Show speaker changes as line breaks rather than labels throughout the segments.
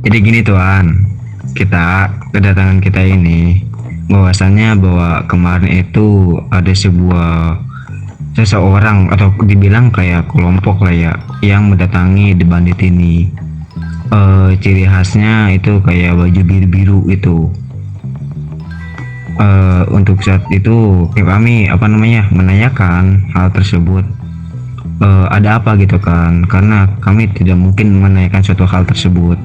Jadi gini tuan, kedatangan kita ini bahwasannya bahwa kemarin itu ada seseorang atau dibilang kayak kelompok lah ya yang mendatangi The Bandit ini. Ciri khasnya itu kayak baju biru-biru itu. Untuk saat itu kami menanyakan hal tersebut, ada apa gitu kan, karena kami tidak mungkin menanyakan suatu hal tersebut.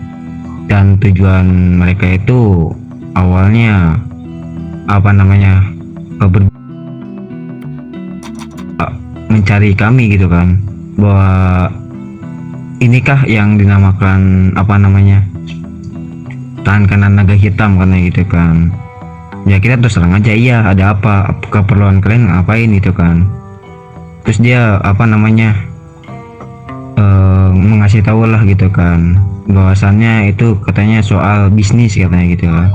Dan tujuan mereka itu awalnya mencari kami gitu kan, bahwa inikah yang dinamakan tahan kanan naga hitam karena gitu kan. Ya kita terus terang aja, iya ada apa, keperluan kalian ngapain gitu kan. Terus dia mengasih tahu lah gitu kan, bahwasannya itu katanya soal bisnis katanya gitu lah.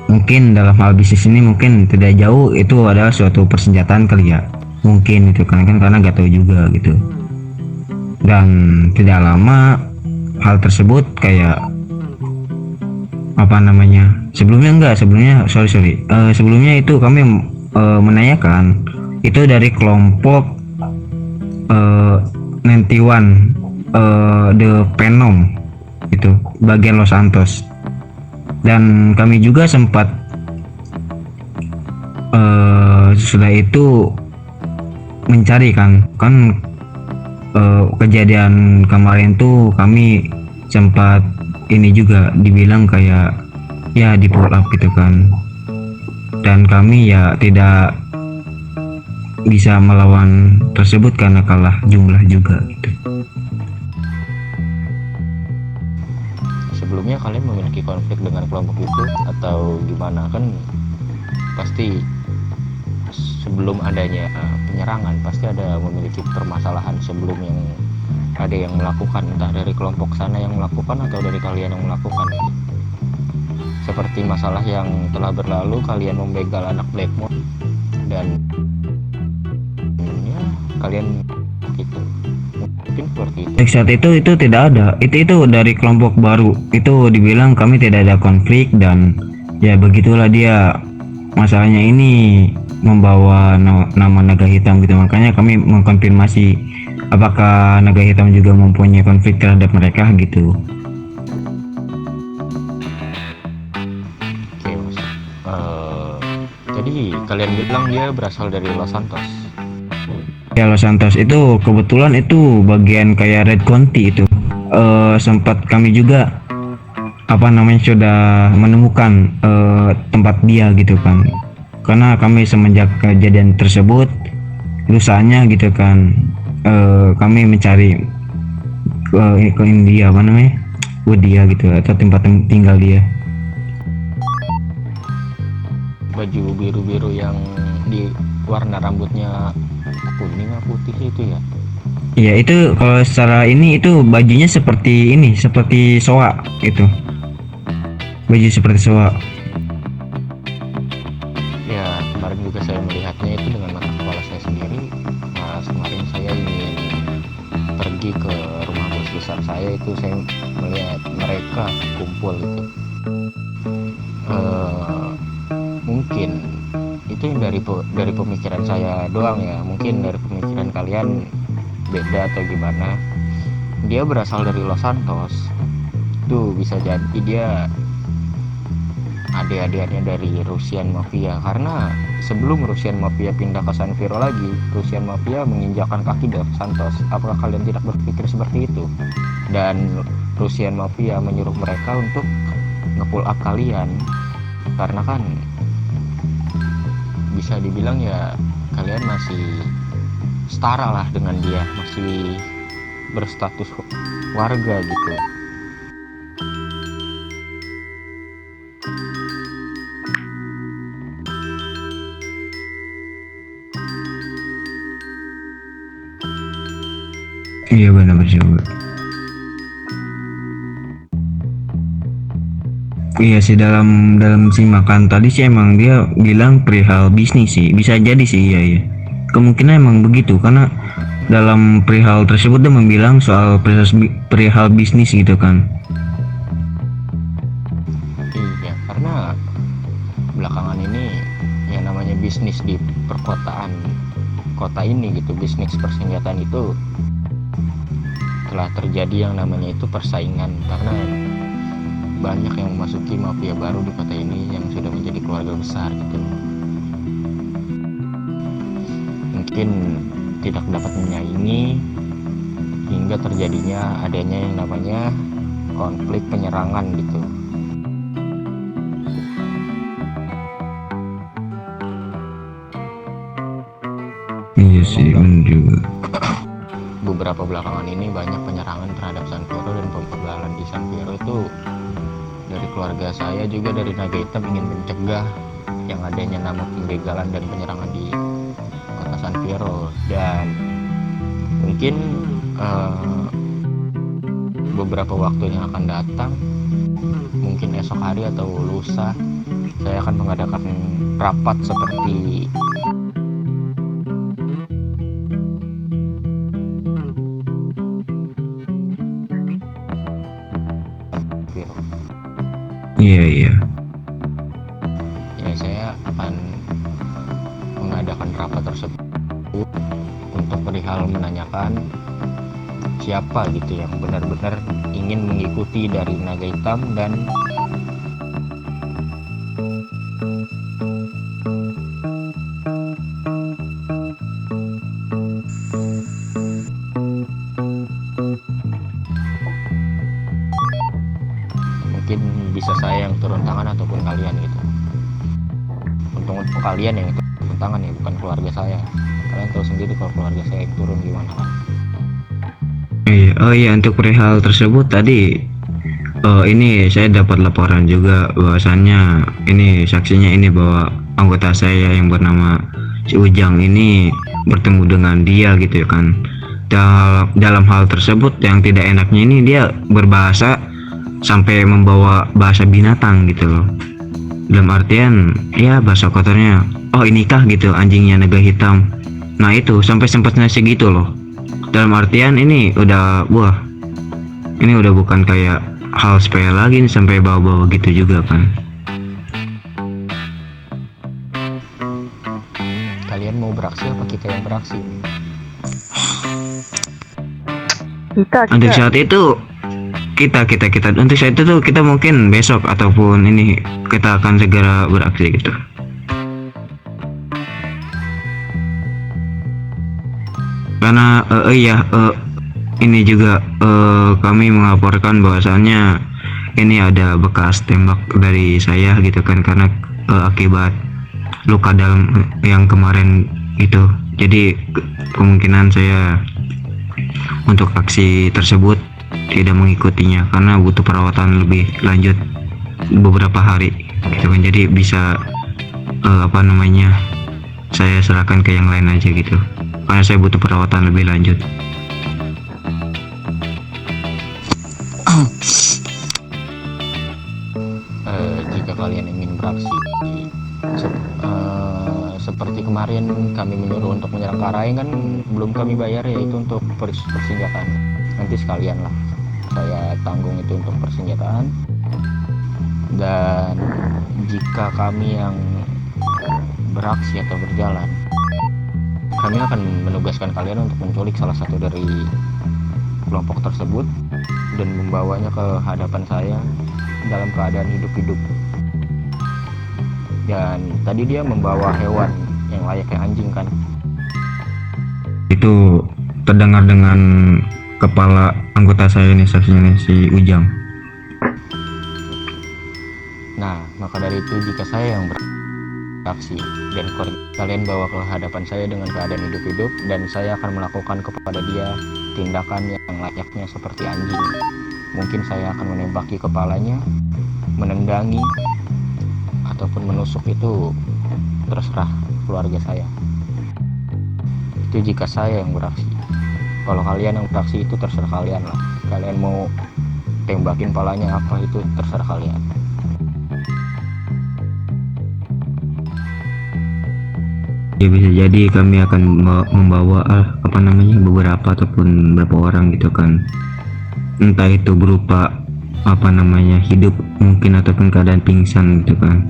Mungkin dalam hal bisnis ini mungkin tidak jauh itu adalah suatu persenjataan kali ya, mungkin itu kan karena gak tahu juga gitu. Dan tidak lama hal tersebut kayak sebelumnya itu kami menanyakan itu dari kelompok 91 The Venom itu bagian Los Santos. Dan kami juga sempat sesudah itu mencari kan kejadian kemarin tuh kami sempat ini juga dibilang kayak ya di pull up gitu kan, dan kami ya tidak bisa melawan tersebut karena kalah jumlah juga gitu.
Sebelumnya kalian memiliki konflik dengan kelompok itu atau gimana? Kan pasti sebelum adanya penyerangan pasti ada memiliki permasalahan sebelum yang ada yang melakukan, entah dari kelompok sana yang melakukan atau dari kalian yang melakukan. Seperti masalah yang telah berlalu, kalian membegal anak Blackmore dan ya kalian gitu, mungkin seperti itu.
Saat itu tidak ada, itu dari kelompok baru, itu dibilang kami tidak ada konflik. Dan ya begitulah dia, masalahnya ini membawa nama naga hitam gitu, makanya kami mengkonfirmasi apakah naga hitam juga mempunyai konflik terhadap mereka gitu.
Oke, Mas. Jadi kalian bilang dia berasal dari Los Santos.
Ya, Los Santos itu kebetulan itu bagian kayak Red County itu. Sempat kami juga sudah menemukan tempat dia gitu kan, karena kami semenjak kejadian tersebut rusaknya gitu kan, kami mencari ke dia dia gitu atau tempat tinggal dia.
Baju biru-biru yang di warna rambutnya kuning atau putih itu ya?
Iya, itu kalau secara ini itu bajunya seperti soa gitu. Baju seperti soa.
Ya, kemarin juga saya melihatnya itu dengan mata kepala saya sendiri. Pas kemarin saya ingin pergi ke rumah bos besar saya, itu saya melihat mereka kumpul itu. Mungkin itu yang dari pemikiran saya doang ya, mungkin dari pemikiran kalian beda atau gimana. Dia berasal dari Los Santos, tuh bisa jadi dia adik-adiknya dari Russian Mafia, karena sebelum Russian Mafia pindah ke San Viro lagi, Russian Mafia menginjakkan kaki di Los Santos. Apakah kalian tidak berpikir seperti itu? Dan Russian Mafia menyuruh mereka untuk nge-pull up kalian, karena kan bisa dibilang ya kalian masih setara lah dengan dia, masih berstatus warga gitu.
Iya, benar juga. Iya sih, dalam simakan tadi sih emang dia bilang perihal bisnis sih, bisa jadi sih. Iya kemungkinan emang begitu, karena dalam perihal tersebut dia membilang soal perihal bisnis gitu kan.
bisnis di perkotaan kota ini gitu, bisnis persenjataan itu telah terjadi yang namanya itu persaingan, karena banyak yang memasuki mafia baru di kota ini yang sudah menjadi keluarga besar gitu. Mungkin tidak dapat menyaingi hingga terjadinya adanya yang namanya konflik penyerangan gitu.
Iya sih, benar juga.
Beberapa belakangan ini banyak penyerangan terhadap San Fierro dan pembegalan di San Fierro itu. Dari keluarga saya juga dari Naga Hitam ingin mencegah yang adanya nama pembegalan dan penyerangan di kota San Fierro, dan mungkin beberapa waktu yang akan datang, mungkin esok hari atau lusa, saya akan mengadakan rapat seperti
Iya.
ya, saya akan mengadakan rapat tersebut untuk perihal menanyakan siapa gitu yang benar-benar ingin mengikuti dari Naga Hitam dan mungkin bisa saya yang turun tangan ataupun kalian gitu. Untuk kalian yang turun tangan ya, bukan keluarga saya. Kalian tahu sendiri kalau keluarga saya yang turun gimana kan.
Iya, oh iya, untuk perihal tersebut tadi ini saya dapat laporan juga bahwasannya ini saksinya ini bahwa anggota saya yang bernama si Ujang ini bertemu dengan dia gitu ya kan. Dalam hal tersebut yang tidak enaknya ini dia berbahasa sampai membawa bahasa binatang gitu loh. Dalam artian ya bahasa kotornya, oh inikah gitu anjingnya Naga Hitam. Nah itu sampai sempatnya segitu loh. Dalam artian ini udah ini udah bukan kayak hal sepele lagi nih, sampai bawa-bawa gitu juga kan.
Kalian mau beraksi apa kita yang beraksi?
Untuk saat itu kita untuk saat itu tuh kita mungkin besok ataupun ini kita akan segera beraksi gitu. Karena ini juga kami melaporkan bahwasannya ini ada bekas tembak dari saya gitu kan, karena akibat luka dalam yang kemarin itu. Jadi kemungkinan saya untuk aksi tersebut tidak mengikutinya karena butuh perawatan lebih lanjut beberapa hari gitu kan. Jadi bisa saya serahkan ke yang lain aja gitu, karena saya butuh perawatan lebih lanjut.
Jika kalian ingin beraksi seperti kemarin kami menyuruh untuk menyerang Karaeng kan belum kami bayar, yaitu untuk persenjataan. Nanti sekalian lah saya tanggung itu untuk persenjataan. Dan jika kami yang beraksi atau berjalan, kami akan menugaskan kalian untuk menculik salah satu dari kelompok tersebut dan membawanya ke hadapan saya dalam keadaan hidup-hidup. Dan tadi dia membawa hewan yang layaknya anjing kan.
Itu terdengar dengan kepala anggota saya nih, saksinya nih, si Ujang.
Nah, maka dari itu jika saya yang beraksi dan kalian bawa ke hadapan saya dengan keadaan hidup-hidup, dan saya akan melakukan kepada dia tindakan yang layaknya seperti anjing. Mungkin saya akan menembaki kepalanya, menendangi, ataupun menusuk, itu terserah keluarga saya. Itu jika saya yang beraksi. Kalau kalian yang beraksi itu terserah kalian lah. Kalian mau tembakin palanya apa, itu terserah kalian.
Ya bisa jadi kami akan membawa beberapa ataupun beberapa orang gitu kan, entah itu berupa hidup mungkin ataupun keadaan pingsan gitu kan.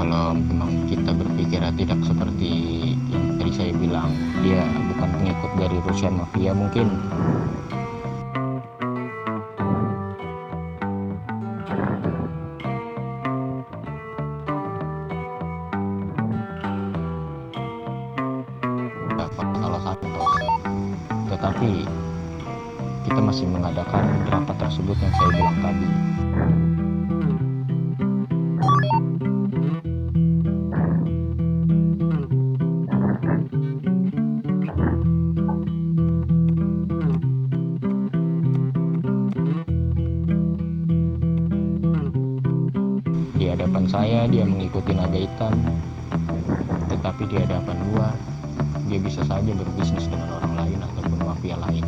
kalau memang kita berpikirnya tidak seperti yang tadi saya bilang, dia bukan pengikut dari Russian Mafia mungkin. Salah Santos, tetapi kita masih mengadakan rapat tersebut yang saya bilang tadi. Di hadapan saya dia mengikuti naga hitam, tetapi di hadapan luar dia bisa saja berbisnis dengan orang lain ataupun mafia lain.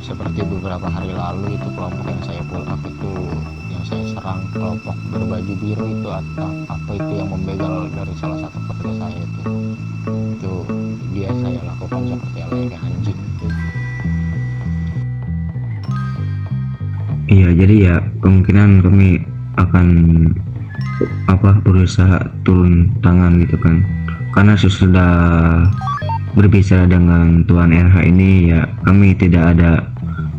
Seperti beberapa hari lalu itu kelompok yang saya pull up itu, yang saya serang, kelompok berbaju biru itu, atau apa itu yang membegal dari salah satu keluarga saya itu dia saya lakukan seperti layaknya anjing itu.
Iya, jadi ya kemungkinan kami akan berusaha turun tangan gitu kan, karena sesudah berbicara dengan Tuan RH ini ya kami tidak ada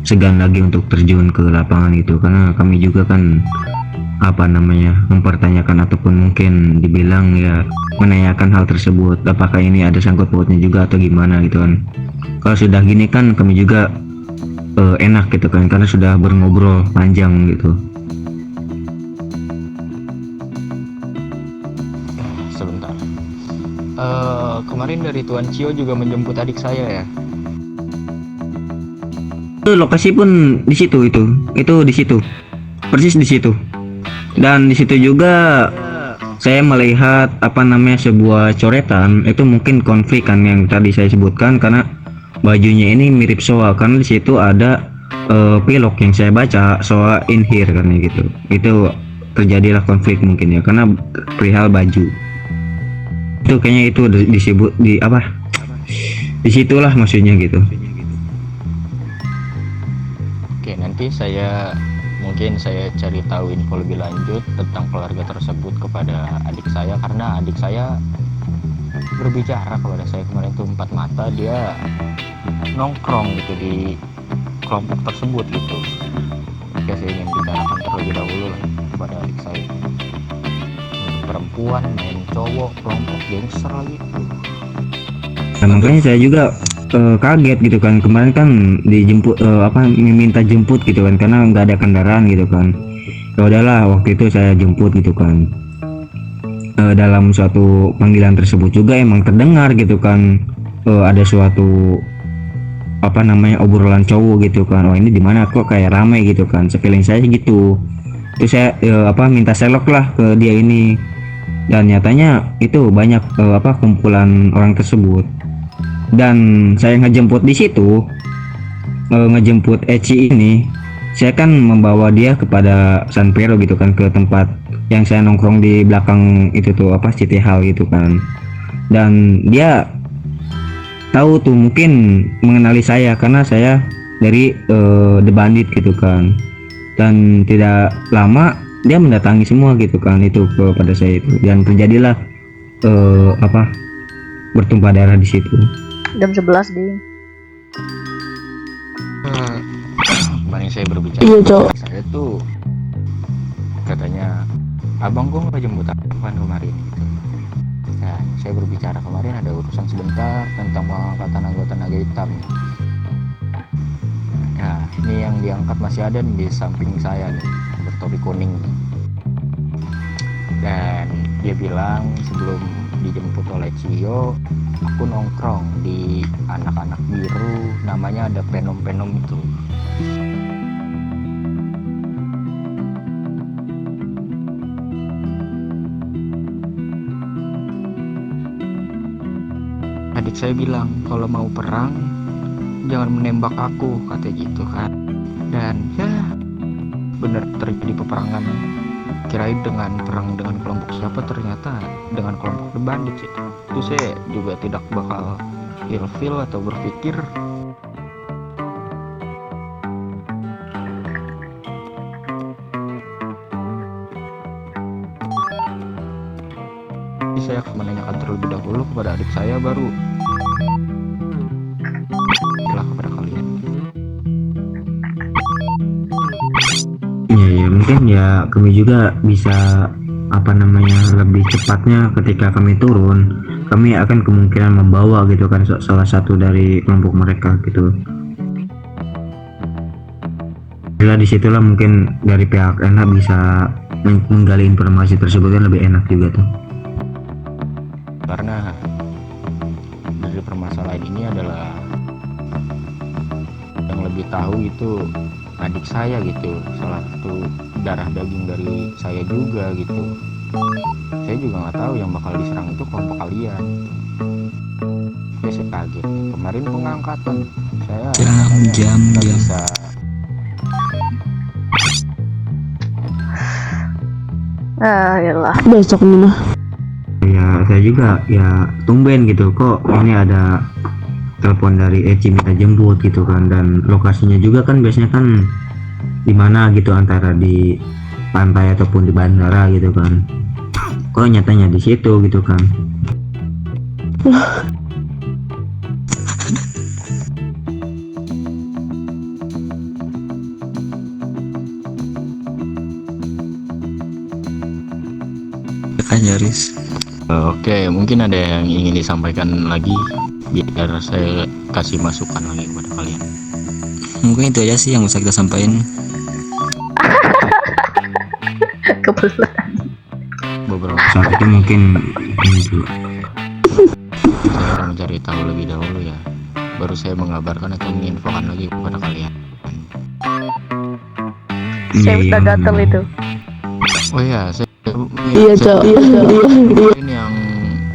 segan lagi untuk terjun ke lapangan gitu, karena kami juga kan mempertanyakan ataupun mungkin dibilang ya menanyakan hal tersebut, apakah ini ada sangkut pautnya juga atau gimana gitu kan. Kalau sudah gini kan kami juga enak gitu kan, karena sudah berngobrol panjang gitu.
Sebentar, kemarin dari Tuan Cio juga menjemput adik saya ya.
Itu lokasi pun di situ, itu di situ, persis di situ. Dan di situ juga saya melihat sebuah coretan, itu mungkin konflik kan yang tadi saya sebutkan, karena bajunya ini mirip Soa, karena di situ ada pilok yang saya baca Soa in here kan gitu. Itu terjadilah konflik mungkin ya, karena perihal baju. Itu kayaknya itu disebut di situlah maksudnya gitu.
Oke, nanti mungkin saya cari tahu info lebih lanjut tentang keluarga tersebut kepada adik saya, karena adik saya berbicara kepada saya kemarin itu empat mata, dia nongkrong gitu di kelompok tersebut gitu. Oke, saya ingin bicarakan terlebih dahulu lah kepada adik saya. Perempuan main cowok, kelompok gangster lagi.
Nah, makanya saya juga kaget gitu kan, kemarin kan dijemput minta jemput gitu kan, karena nggak ada kendaraan gitu kan. Ya udahlah, waktu itu saya jemput gitu kan. Dalam suatu panggilan tersebut juga emang terdengar gitu kan, ada suatu obrolan cowok gitu kan. Oh, ini di mana kok kayak ramai gitu kan, feeling saya gitu. Terus saya minta selok lah ke dia ini, dan nyatanya itu banyak kumpulan orang tersebut. Dan saya ngejemput di situ, ngejemput Eci ini, saya kan membawa dia kepada San Pero gitu kan, ke tempat yang saya nongkrong di belakang itu tuh City Hall gitu kan. Dan dia tahu tuh, mungkin mengenali saya karena saya dari The Bandit gitu kan. Dan tidak lama dia mendatangi semua gitu kan itu kepada saya itu, dan terjadilah bertumpah darah di situ.
Jam 11 di.
Kemarin saya berbicara.
Iya, Cok.
Saya tuh katanya, abang kok nggak jemput apaan kemarin gitu. Nah, saya berbicara kemarin ada urusan sebentar tentang pengangkatan anggota naga hitam. Nah, ini yang diangkat masih ada di samping saya nih, bertopi kuning. Dan dia bilang sebelum dijemput oleh Cio, aku nongkrong di anak-anak biru, namanya ada Penom-Penom itu. Adik saya bilang kalau mau perang jangan menembak aku, kata gitu kan. Dan ya bener terjadi peperangan. Kirain dengan perang dengan kelompok siapa, ternyata dengan kelompok The Bandit itu. Itu saya juga tidak bakal ilfil atau berpikir saya akan menanyakan terlebih dahulu kepada adik saya, baru setelah kepada kalian.
Ya mungkin ya kami juga bisa lebih cepatnya ketika kami turun, kami akan kemungkinan membawa gitu kan salah satu dari kelompok mereka gitu. Bila disitulah mungkin dari pihak enak bisa menggali informasi tersebut kan lebih enak juga tuh.
Karena dari permasalahan ini adalah yang lebih tahu itu adik saya gitu, salah satu darah daging dari saya juga gitu. Saya juga nggak tahu yang bakal diserang itu kelompok kalian. Saya kaget kemarin pengangkatan saya
jam
bisa
Yalah.
besok nih mah.
Ya saya juga ya tumben gitu, kok ini ada telepon dari Eci minta jemput gitu kan, dan lokasinya juga kan biasanya kan di mana gitu, antara di pantai ataupun di bandara gitu kan, kok nyatanya di situ gitu kan.
Kan nyaris.
Oke, mungkin ada yang ingin disampaikan lagi biar saya kasih masukan lagi kepada kalian.
Mungkin itu aja sih yang bisa kita sampaikan.
Kebetulan.
Beberapa
Saat itu mungkin ini dulu.
saya akan mencari tahu lebih dahulu ya, baru saya mengabarkan atau menginfokan lagi kepada kalian.
Saya udah gatel itu.
Oh ya, saya
Iya, Cok.
ini yang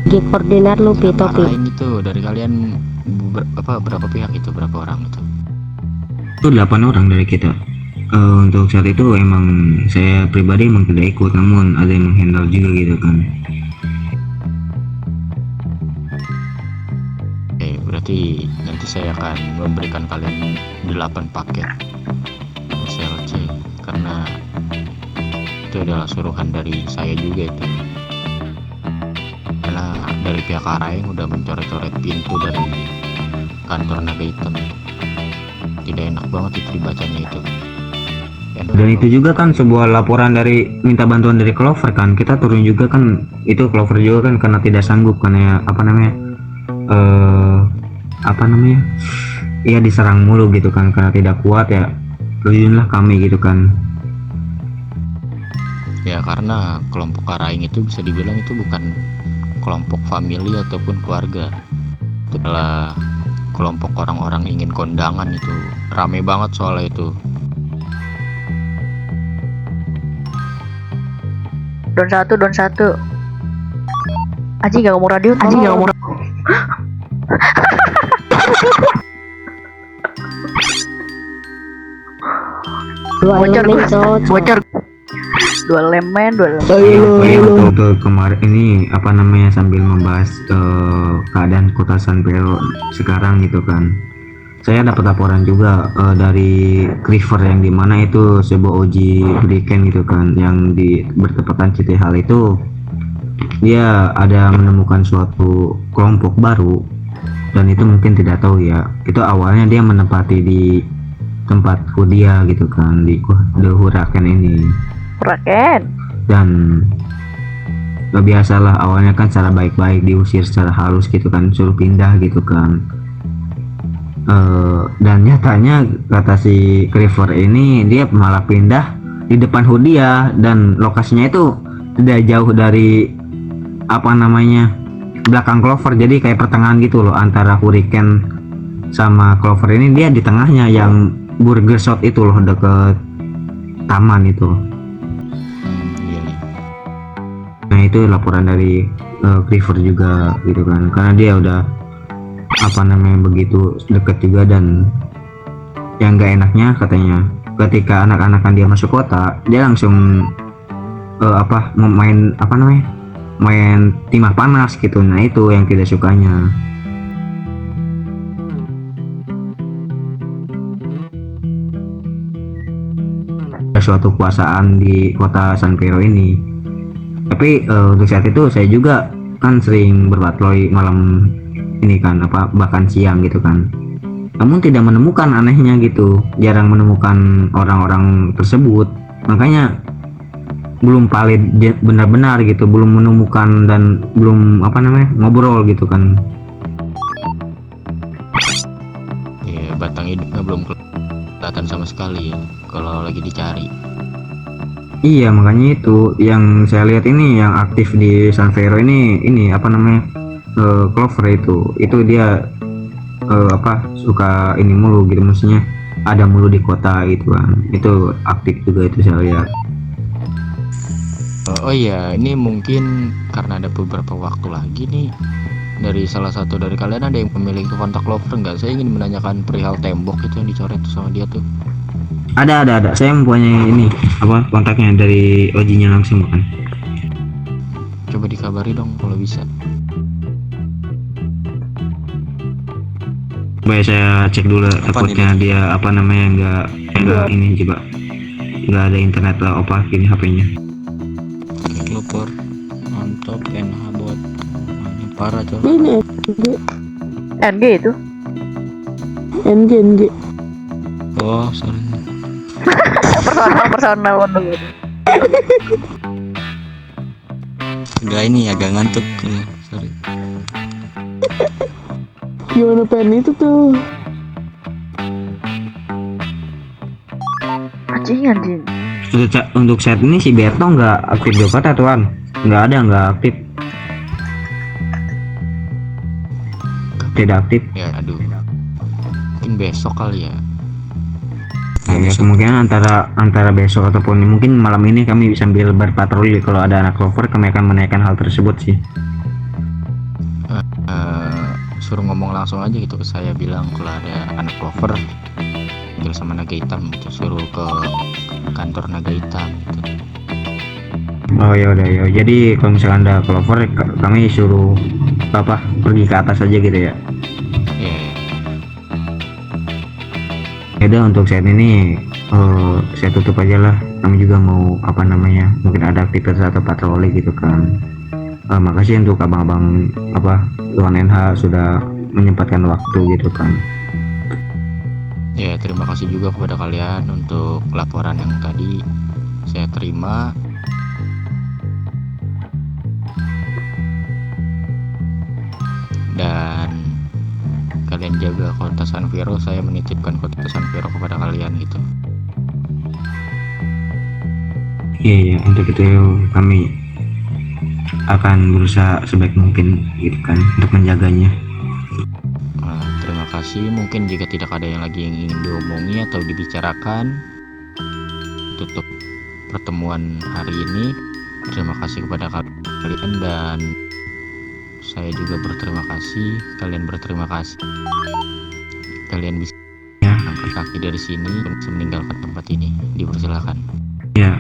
Di koordinat lu Pi Topi.
lain itu dari kalian berapa pihak itu, berapa orang itu?
Itu 8 orang dari kita. Untuk saat itu emang saya pribadi emang tidak ikut, namun ada yang menghandle juga gitu kan.
Oke, berarti nanti saya akan memberikan kalian 8 paket SLC, karena itu adalah suruhan dari saya juga itu. Karena dari pihak Araing udah mencoret-coret pintu dari kantor Naga Hitam. Tidak enak banget itu dibacanya itu.
Dan itu juga kan sebuah laporan dari minta bantuan dari Clover kan, kita turun juga kan, itu Clover juga kan karena tidak sanggup, karena iya diserang mulu gitu kan, karena tidak kuat ya turunlah kami gitu kan.
Ya karena kelompok Araing itu bisa dibilang itu bukan kelompok famili ataupun keluarga. Itu adalah kelompok orang-orang ingin kondangan, itu rame banget soalnya itu.
Don satu. Aji gak ngomong radio.
Dua elemen, Cok.
Bocor. Dua elemen.
Iya, untuk kemarin ini sambil membahas keadaan kota San Pedro sekarang gitu kan, saya dapat laporan juga dari Cliver yang dimana itu sebuah uji hurricane gitu kan, yang di bertepatan hal itu dia ada menemukan suatu kelompok baru, dan itu mungkin tidak tahu ya, itu awalnya dia menempati di tempat dia gitu kan, di hurricane ini.
Raken.
Dan gak biasalah, awalnya kan secara baik-baik diusir secara halus gitu kan, suruh pindah gitu kan. Dan nyatanya kata si Cliver ini dia malah pindah di depan Hudia, dan lokasinya itu tidak jauh dari belakang Clover, jadi kayak pertengahan gitu loh antara Hurricane sama Clover ini, dia di tengahnya yang Burger Shot itu loh, deket taman itu.
Iya.
Nah itu laporan dari Cliver juga gitu kan, karena dia udah begitu deket juga. Dan yang gak enaknya katanya ketika anak-anakan dia masuk kota, dia langsung main timah panas gitu. Nah itu yang tidak sukanya. Ada suatu kekuasaan di kota San Pedro ini. Tapi untuk saat itu saya juga kan sering berpatroli malam ini kan apa bahkan siang gitu kan. Namun tidak menemukan, anehnya gitu, jarang menemukan orang-orang tersebut. Makanya belum valid benar-benar gitu, belum menemukan dan belum apa namanya ngobrol gitu kan.
Ya, batang hidungnya belum kelihatan sama sekali ya kalau lagi dicari.
Iya, makanya itu yang saya lihat ini yang aktif di San Fierro ini apa namanya Clover itu dia apa suka ini mulu gitu, maksudnya ada mulu di kota gitu kan, itu aktif juga itu saya lihat.
Oh iya, ini mungkin karena ada beberapa waktu lagi nih dari salah satu dari kalian ada yang memiliki kontak Clover nggak? Saya ingin menanyakan perihal tembok itu yang dicoret tuh sama dia tuh.
Ada, saya mempunyai ini apa kontaknya dari Ojinya langsung kan.
Coba dikabari dong kalau bisa.
Baik, saya cek dulu, takutnya dia apa namanya enggak ini juga nggak ada internet lah apa gini HP-nya.
Clover mantap, NH buat ini parah coba.
Ini
NG itu.
NG.
Oh sorry.
Personal untuk
Enggak, ini agak ngantuk. Sorry.
Gimana pen itu tuh?
anjing.
Untuk saat ini si Berto nggak aktif di kota tuan, nggak aktif, tidak aktif.
Ya aduh. Mungkin besok kali ya.
Nah, ya, kemungkinan antara besok ataupun mungkin malam ini kami bisa sambil berpatroli. Kalau ada anak Clover kami akan menaikkan hal tersebut sih.
Suruh ngomong langsung aja gitu ke saya, bilang kalau ada anak Clover tinggal sama Naga Hitam gitu, suruh ke kantor Naga Hitam gitu.
Oh ya udah ya. Jadi kalau misalkan ada Clover kami suruh apa pergi ke atas aja gitu ya.
Ya,
Ya udah, untuk saat ini saya tutup aja lah. Kami juga mau apa namanya mungkin ada aktivitas atau patroli gitu kan. Makasih untuk abang-abang apa Tuan NH sudah menyempatkan waktu gitu kan.
ya terima kasih juga kepada kalian untuk laporan yang tadi saya terima. Dan kalian jaga kota San Fierro, saya menitipkan kota San Fierro kepada kalian gitu.
Iya, untuk itu kami akan berusaha sebaik mungkin gitu kan untuk menjaganya.
Terima kasih. Mungkin jika tidak ada yang lagi yang ingin diomongi atau dibicarakan, tutup pertemuan hari ini. Terima kasih kepada kalian dan saya juga berterima kasih. Kalian berterima kasih. Kalian bisa angkat kaki dari sini, bisa meninggalkan tempat ini. Dipersilakan.
Ya,